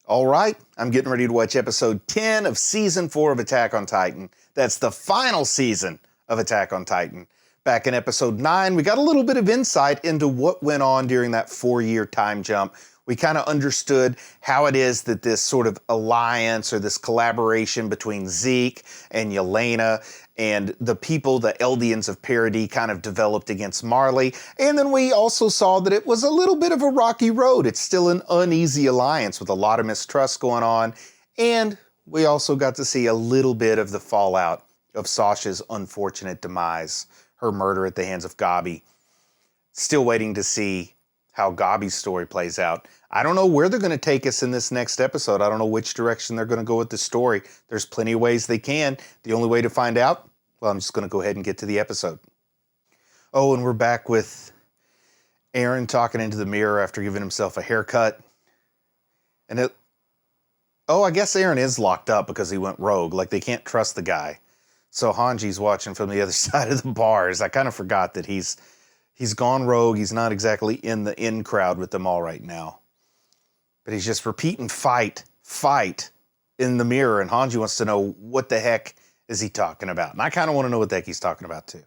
All right, I'm getting ready to watch episode 10 of season 4 of Attack on Titan. That's the final season of Attack on Titan. Back in episode 9, we got a little bit of insight into what went on during that 4-year time jump. We kind of understood how it is that this sort of alliance or this collaboration between Zeke and Yelena and the people, the Eldians of Paradis, kind of developed against Marley. And then we also saw that it was a little bit of a rocky road. It's still an uneasy alliance with a lot of mistrust going on. And we also got to see a little bit of the fallout of Sasha's unfortunate demise, her murder at the hands of Gabi. Still waiting to see how Gabi's story plays out. I don't know where they're going to take us in this next episode. I don't know which direction they're going to go with the story. There's plenty of ways they can. The only way to find out, well, I'm just going to go ahead and get to the episode. Oh, and we're back with Eren talking into the mirror after giving himself a haircut. And I guess Eren is locked up because he went rogue. Like, they can't trust the guy. So Hanji's watching from the other side of the bars. I kind of forgot that he's gone rogue. He's not exactly in the in crowd with them all right now. But he's just repeating fight in the mirror. And Hanji wants to know what the heck is he talking about. And I kind of want to know what the heck he's talking about too.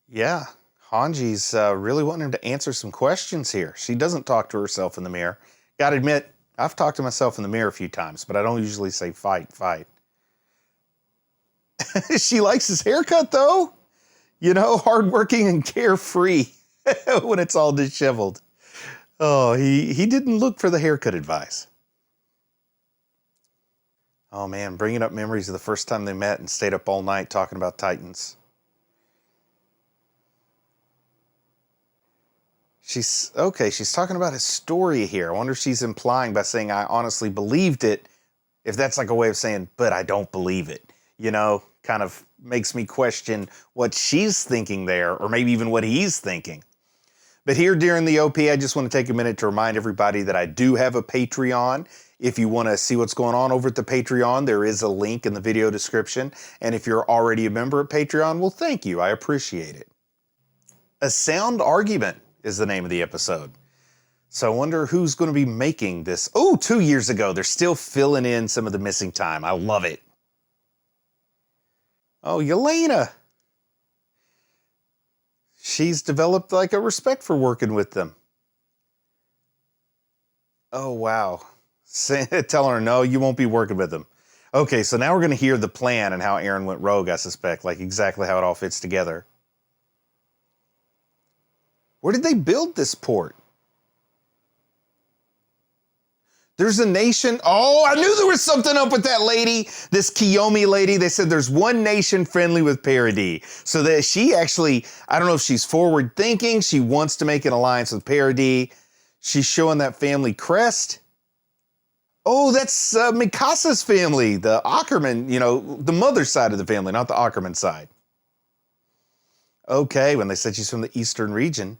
Yeah, Hanji's really wanting him to answer some questions here. She doesn't talk to herself in the mirror. Gotta admit, I've talked to myself in the mirror a few times, but I don't usually say fight. She likes his haircut though. You know, hardworking and carefree when it's all disheveled. Oh, he didn't look for the haircut advice. Oh man, bringing up memories of the first time they met and stayed up all night talking about Titans. She's talking about his story here. I wonder if she's implying by saying, I honestly believed it, if that's like a way of saying, but I don't believe it. You know, kind of makes me question what she's thinking there, or maybe even what he's thinking. But here during the OP, I just want to take a minute to remind everybody that I do have a Patreon. If you want to see what's going on over at the Patreon, there is a link in the video description. And if you're already a member of Patreon, well, thank you. I appreciate it. A Sound Argument is the name of the episode. So I wonder who's going to be making this. Oh, 2 years ago. They're still filling in some of the missing time. I love it. Oh, Yelena. She's developed like a respect for working with them. Oh, wow. Telling her, no, you won't be working with them. Okay, so now we're going to hear the plan and how Eren went rogue, I suspect. Like exactly how it all fits together. Where did they build this port? There's a nation. Oh, I knew there was something up with that lady. This Kiyomi lady. They said there's one nation friendly with Paradis. So that she actually, I don't know if she's forward thinking. She wants to make an alliance with Paradis. She's showing that family crest. Oh, that's Mikasa's family. The Ackerman, you know, the mother's side of the family, not the Ackerman side. Okay, when they said she's from the eastern region.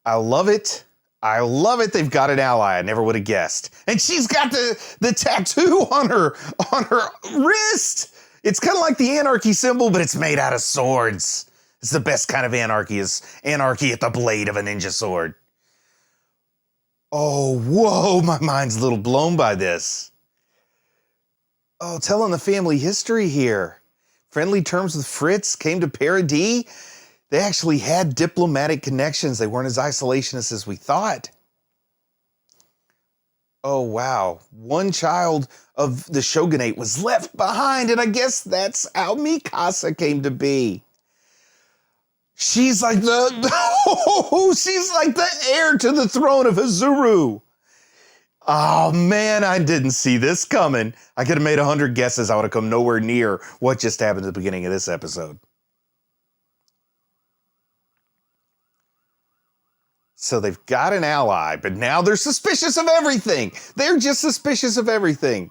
I love it. I love it. They've got an ally. I never would have guessed. And she's got the tattoo on her wrist. It's kind of like the anarchy symbol, but it's made out of swords. It's the best kind of anarchy, is anarchy at the blade of a ninja sword. Oh, whoa, my mind's a little blown by this. Oh, telling the family history here. Friendly terms with Fritz, came to Paradis. They actually had diplomatic connections. They weren't as isolationist as we thought. Oh, wow. One child of the shogunate was left behind, and I guess that's how Mikasa came to be. She's like she's like the heir to the throne of Hazuru. Oh, man, I didn't see this coming. I could have made 100 guesses. I would have come nowhere near what just happened at the beginning of this episode. So they've got an ally, but now they're suspicious of everything. They're just suspicious of everything.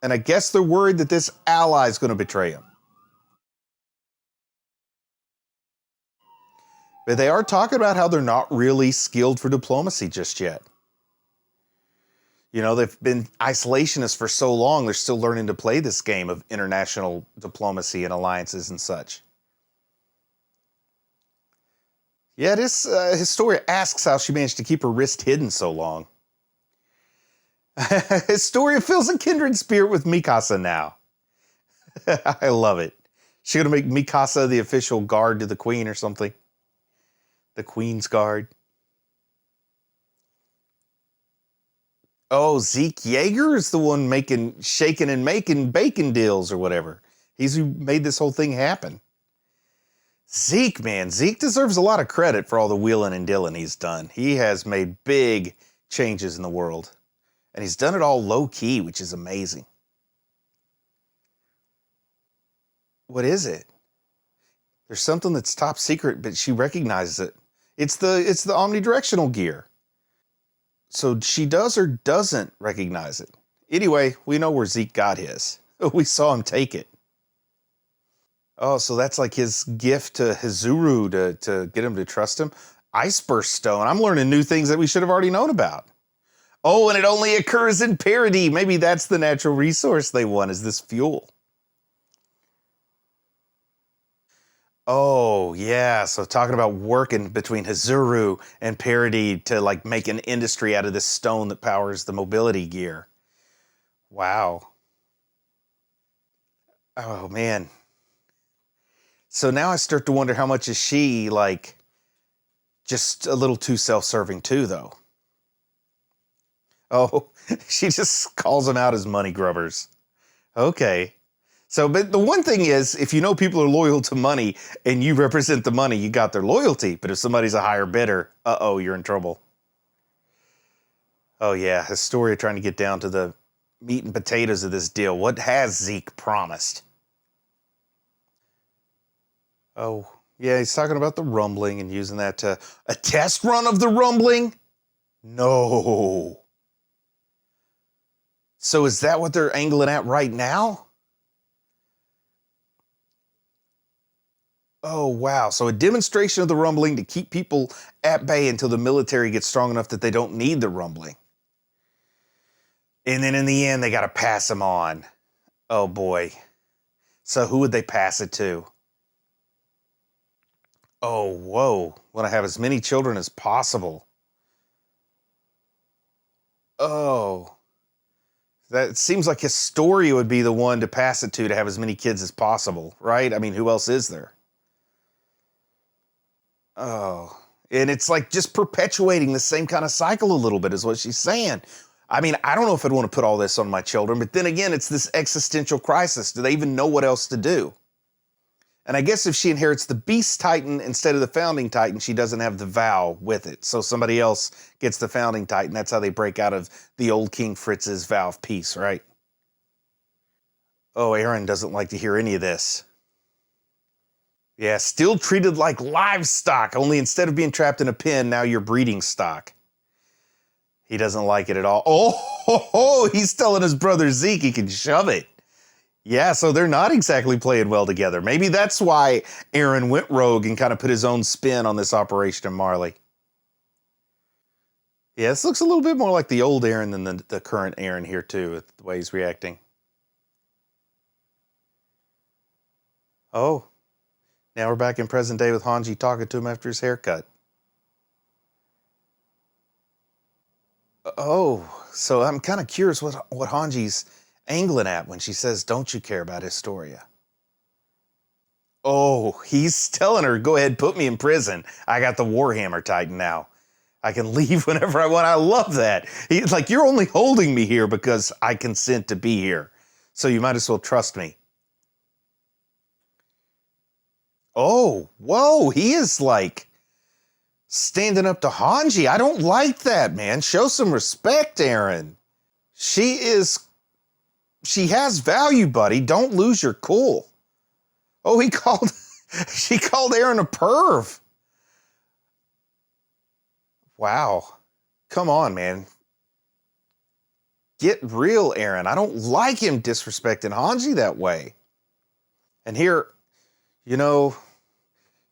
And I guess they're worried that this ally is going to betray them. But they are talking about how they're not really skilled for diplomacy just yet. You know, they've been isolationists for so long, they're still learning to play this game of international diplomacy and alliances and such. Yeah, this Historia asks how she managed to keep her wrist hidden so long. Historia feels a kindred spirit with Mikasa now. I love it. She gonna make Mikasa the official guard to the queen or something? The queen's guard. Oh, Zeke Yeager is the one shaking and making bacon deals or whatever. He's who made this whole thing happen. Zeke, man, Zeke deserves a lot of credit for all the wheeling and dealing he's done. He has made big changes in the world. And he's done it all low key, which is amazing. What is it? There's something that's top secret, but she recognizes it. It's the omnidirectional gear. So she does or doesn't recognize it. Anyway, we know where Zeke got his. We saw him take it. Oh, so that's like his gift to Hizuru to get him to trust him. Iceburst Stone. I'm learning new things that we should have already known about. Oh, and it only occurs in Parody. Maybe that's the natural resource they want, is this fuel. Oh, yeah. So talking about working between Hizuru and Parody to like make an industry out of this stone that powers the mobility gear. Wow. Oh, man. So now I start to wonder how much is she like just a little too self-serving too, though. Oh, she just calls them out as money grubbers. Okay. So, but the one thing is, if you know people are loyal to money and you represent the money, you got their loyalty. But if somebody's a higher bidder, uh-oh, you're in trouble. Oh, yeah, Historia trying to get down to the meat and potatoes of this deal. What has Zeke promised? Oh, yeah, he's talking about the rumbling and using that to... A test run of the rumbling? No. So is that what they're angling at right now? Oh, wow. So a demonstration of the rumbling to keep people at bay until the military gets strong enough that they don't need the rumbling. And then in the end, they got to pass them on. Oh, boy. So who would they pass it to? Oh, whoa. Want to have as many children as possible. Oh. That seems like Historia would be the one to pass it to have as many kids as possible, right? I mean, who else is there? Oh, and it's like just perpetuating the same kind of cycle a little bit is what she's saying. I mean, I don't know if I'd want to put all this on my children, but then again, it's this existential crisis. Do they even know what else to do? And I guess if she inherits the Beast Titan instead of the Founding Titan, she doesn't have the vow with it. So somebody else gets the Founding Titan. That's how they break out of the old King Fritz's vow of peace, right? Oh, Eren doesn't like to hear any of this. Yeah, still treated like livestock, only instead of being trapped in a pen, now you're breeding stock. He doesn't like it at all. Oh, he's telling his brother Zeke he can shove it. Yeah, so they're not exactly playing well together. Maybe that's why Eren went rogue and kind of put his own spin on this operation in Marley. Yeah, this looks a little bit more like the old Eren than the current Eren here, too, with the way he's reacting. Oh. Now we're back in present day with Hanji talking to him after his haircut. Oh, so I'm kind of curious what Hanji's angling at when she says, "Don't you care about Historia?" Oh, he's telling her, "Go ahead, put me in prison. I got the Warhammer Titan now. I can leave whenever I want." I love that. He's like, "You're only holding me here because I consent to be here. So you might as well trust me." Oh, whoa, he is like standing up to Hanji. I don't like that, man. Show some respect, Eren. She has value, buddy. Don't lose your cool. Oh, she called Eren a perv. Wow. Come on, man. Get real, Eren. I don't like him disrespecting Hanji that way. And here, you know,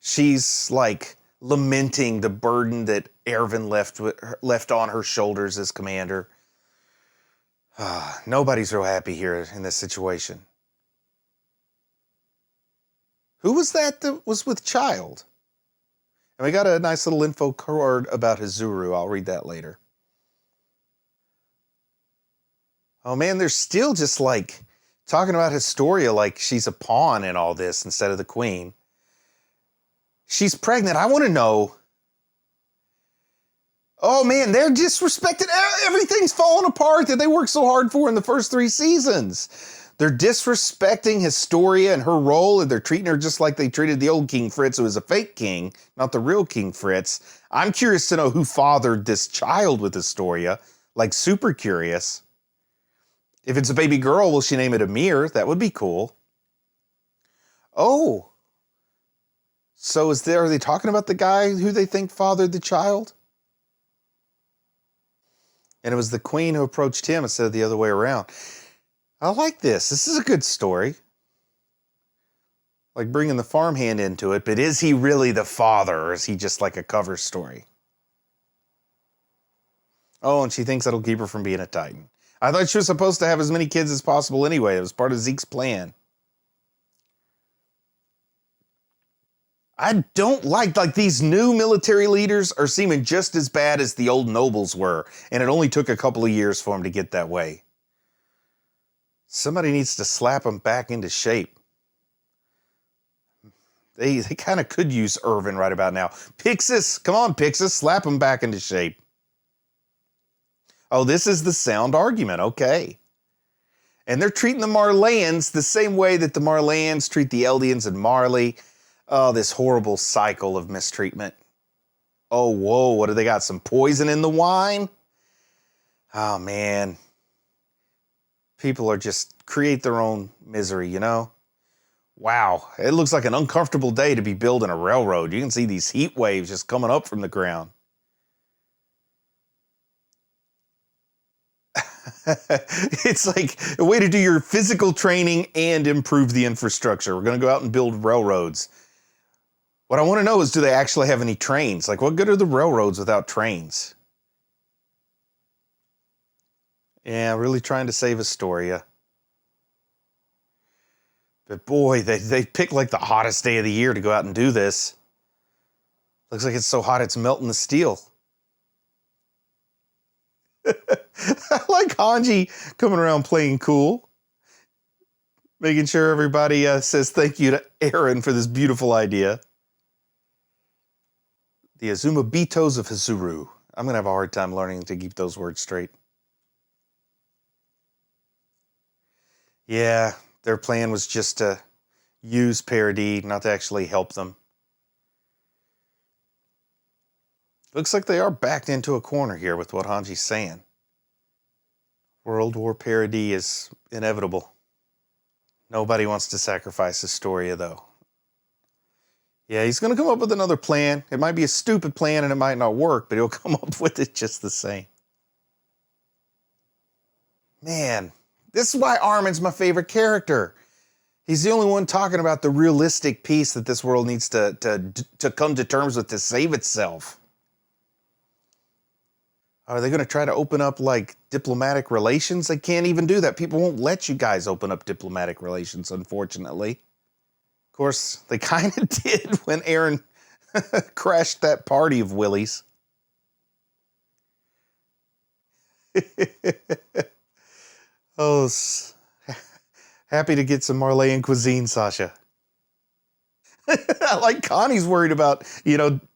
she's like lamenting the burden that Erwin left on her shoulders as commander. Nobody's real happy here in this situation. Who was that was with Child? And we got a nice little info card about Hizuru. I'll read that later. Oh man, they're still just like talking about Historia like she's a pawn in all this instead of the queen. She's pregnant. I want to know. Oh man, they're disrespecting. Everything's falling apart that they worked so hard for in the first 3 seasons. They're disrespecting Historia and her role, and they're treating her just like they treated the old King Fritz, who was a fake king, not the real King Fritz. I'm curious to know who fathered this child with Historia. Like, super curious. If it's a baby girl, will she name it Amir? That would be cool. Oh. So are they talking about the guy who they think fathered the child? And it was the queen who approached him instead of the other way around. I like this. This is a good story. Like bringing the farmhand into it, but is he really the father, or is he just like a cover story? Oh, and she thinks that'll keep her from being a Titan. I thought she was supposed to have as many kids as possible anyway. It was part of Zeke's plan. I don't like these new military leaders are seeming just as bad as the old nobles were, and it only took a couple of years for them to get that way. Somebody needs to slap them back into shape. They kind of could use Irvin right about now. Pixis, come on, Pixis, slap them back into shape. Oh, this is the sound argument, okay. And they're treating the Marleyans the same way that the Marleyans treat the Eldians and Marley. Oh, this horrible cycle of mistreatment. Oh, whoa, what do they got? Some poison in the wine? Oh, man. People are just create their own misery, you know? Wow, it looks like an uncomfortable day to be building a railroad. You can see these heat waves just coming up from the ground. It's like a way to do your physical training and improve the infrastructure. We're going to go out and build railroads. What I want to know is, do they actually have any trains? Like, what good are the railroads without trains? Yeah, really trying to save Astoria. But boy, they picked like the hottest day of the year to go out and do this. Looks like it's so hot it's melting the steel. I like Hanji coming around playing cool. Making sure everybody says thank you to Eren for this beautiful idea. The Azumabitos of Hazuru. I'm going to have a hard time learning to keep those words straight. Yeah, their plan was just to use Paradis, not to actually help them. Looks like they are backed into a corner here with what Hanji's saying. World War Paradis is inevitable. Nobody wants to sacrifice Astoria, though. Yeah, he's going to come up with another plan. It might be a stupid plan and it might not work, but he'll come up with it just the same. Man, this is why Armin's my favorite character. He's the only one talking about the realistic peace that this world needs to come to terms with to save itself. Are they going to try to open up, like, diplomatic relations? They can't even do that. People won't let you guys open up diplomatic relations, unfortunately. Of course, they kind of did when Eren crashed that party of Willies. Oh, happy to get some Marleyan cuisine, Sasha. I like Connie's worried about,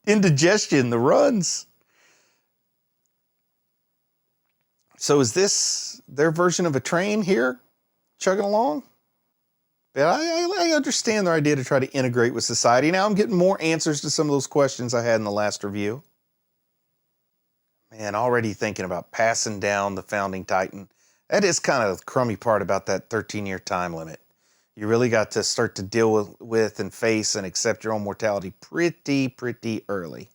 indigestion, the runs. So is this their version of a train here, chugging along? But I understand their idea to try to integrate with society. Now I'm getting more answers to some of those questions I had in the last review. Man, already thinking about passing down the Founding Titan. That is kind of the crummy part about that 13-year time limit. You really got to start to deal with and face and accept your own mortality pretty early.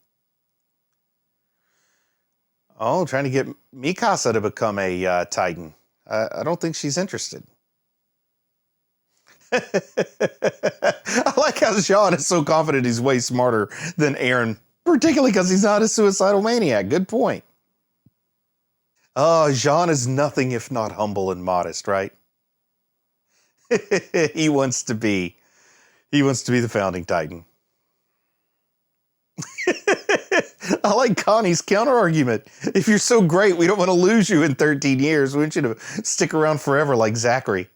Oh, trying to get Mikasa to become a Titan. I don't think she's interested. I like how Jean is so confident he's way smarter than Eren, particularly because he's not a suicidal maniac. Good point. Oh, Jean is nothing if not humble and modest, right? He wants to be the Founding Titan. I like Connie's counter-argument. If you're so great, we don't want to lose you in 13 years. We want you to stick around forever like Zachary.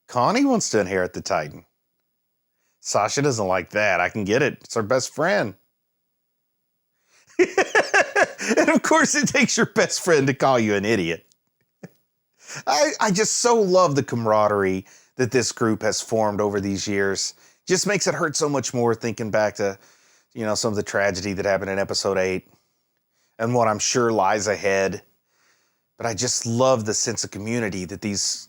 Connie wants to inherit the Titan. Sasha doesn't like that. I can get it. It's her best friend. And of course, it takes your best friend to call you an idiot. I just so love the camaraderie that this group has formed over these years. Just makes it hurt so much more thinking back to, some of the tragedy that happened in episode 8 and what I'm sure lies ahead. But I just love the sense of community that these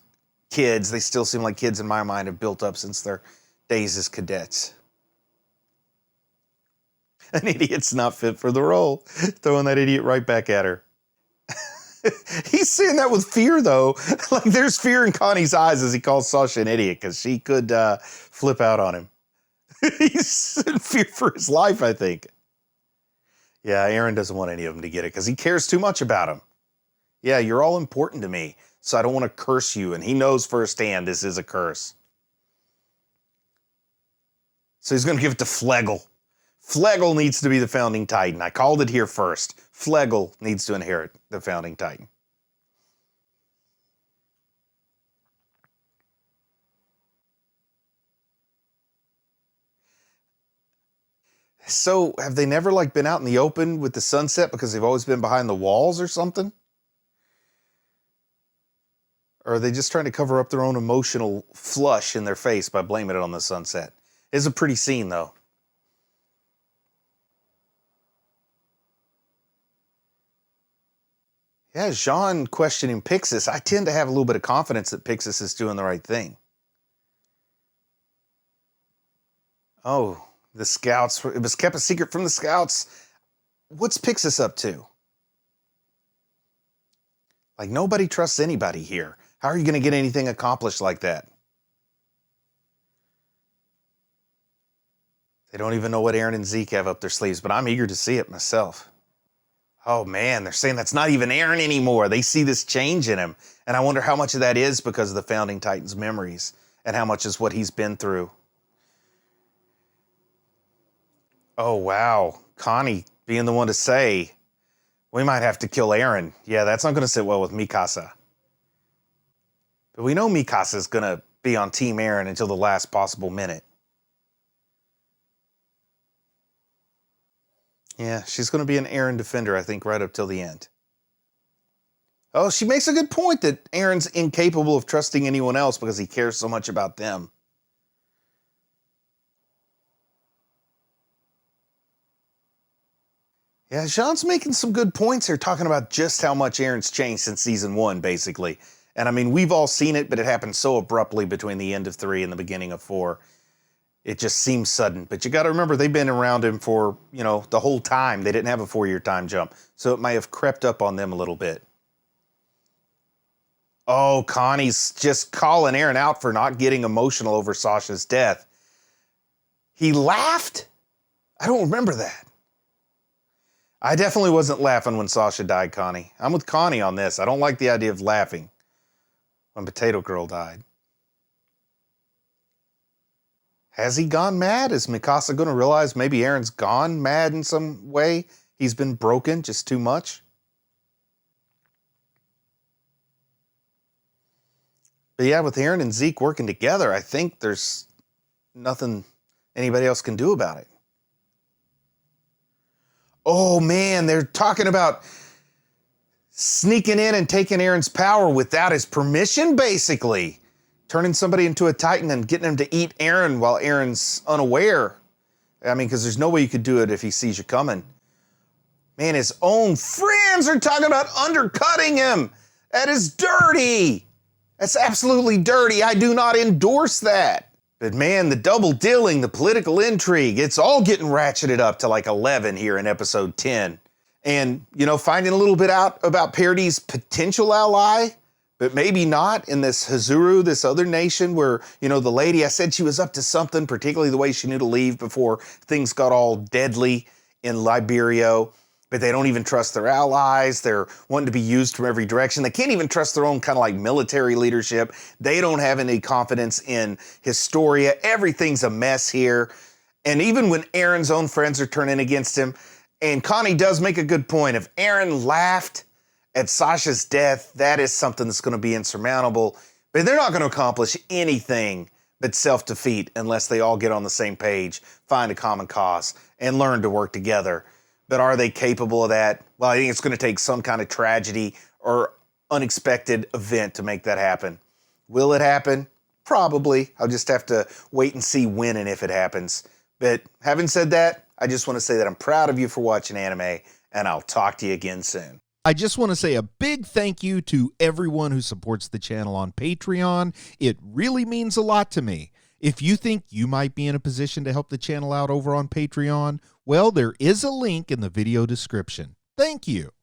kids, they still seem like kids in my mind, have built up since their days as cadets. An idiot's not fit for the role. Throwing that idiot right back at her. He's saying that with fear, though. Like, there's fear in Connie's eyes as he calls Sasha an idiot, because she could flip out on him. He's in fear for his life, I think. Yeah, Eren doesn't want any of them to get it, because he cares too much about him. Yeah, you're all important to me, so I don't want to curse you, and he knows firsthand this is a curse. So he's going to give it to Flegel. Flegel needs to be the founding Titan. I called it here first. Flegel needs to inherit the founding Titan. So, have they never been out in the open with the sunset because they've always been behind the walls or something? Or are they just trying to cover up their own emotional flush in their face by blaming it on the sunset? It's a pretty scene, though. Yeah, Jean questioning Pixis. I tend to have a little bit of confidence that Pixis is doing the right thing. Oh, the scouts. It was kept a secret from the scouts. What's Pixis up to? Nobody trusts anybody here. How are you going to get anything accomplished like that? They don't even know what Eren and Zeke have up their sleeves, but I'm eager to see it myself. Oh man, they're saying that's not even Eren anymore. They see this change in him. And I wonder how much of that is because of the Founding Titan's memories and how much is what he's been through. Oh wow, Connie being the one to say, we might have to kill Eren. Yeah, that's not going to sit well with Mikasa. But we know Mikasa is going to be on Team Eren until the last possible minute. Yeah, she's going to be an Eren defender, I think, right up till the end. Oh, she makes a good point that Eren's incapable of trusting anyone else because he cares so much about them. Yeah, Jean's making some good points here, talking about just how much Eren's changed since season 1, basically. And I mean, we've all seen it, but it happened so abruptly between the end of 3 and the beginning of 4. It just seems sudden. But you got to remember, they've been around him for, the whole time. They didn't have a 4-year time jump. So it may have crept up on them a little bit. Oh, Connie's just calling Eren out for not getting emotional over Sasha's death. He laughed? I don't remember that. I definitely wasn't laughing when Sasha died, Connie. I'm with Connie on this. I don't like the idea of laughing when Potato Girl died. Has he gone mad? Is Mikasa going to realize maybe Eren's gone mad in some way? He's been broken just too much? But yeah, with Eren and Zeke working together, I think there's nothing anybody else can do about it. Oh man, they're talking about sneaking in and taking Eren's power without his permission, basically. Turning somebody into a Titan and getting him to eat Eren while Eren's unaware. I mean, because there's no way you could do it if he sees you coming. Man, his own friends are talking about undercutting him. That is dirty. That's absolutely dirty. I do not endorse that. But man, the double dealing, the political intrigue, it's all getting ratcheted up to 11 here in episode 10. And, finding a little bit out about Parady's potential ally, but maybe not in this Hazuru, this other nation where, the lady, I said she was up to something, particularly the way she knew to leave before things got all deadly in Liberio. But they don't even trust their allies. They're wanting to be used from every direction. They can't even trust their own kind of military leadership. They don't have any confidence in Historia. Everything's a mess here. And even when Eren's own friends are turning against him, And Connie does make a good point. If Eren laughed at Sasha's death, that is something that's going to be insurmountable. But they're not going to accomplish anything but self-defeat unless they all get on the same page, find a common cause, and learn to work together. But are they capable of that? Well, I think it's going to take some kind of tragedy or unexpected event to make that happen. Will it happen? Probably. I'll just have to wait and see when and if it happens. But having said that, I just want to say that I'm proud of you for watching anime, and I'll talk to you again soon. I just want to say a big thank you to everyone who supports the channel on Patreon. It really means a lot to me. If you think you might be in a position to help the channel out over on Patreon, well, there is a link in the video description. Thank you.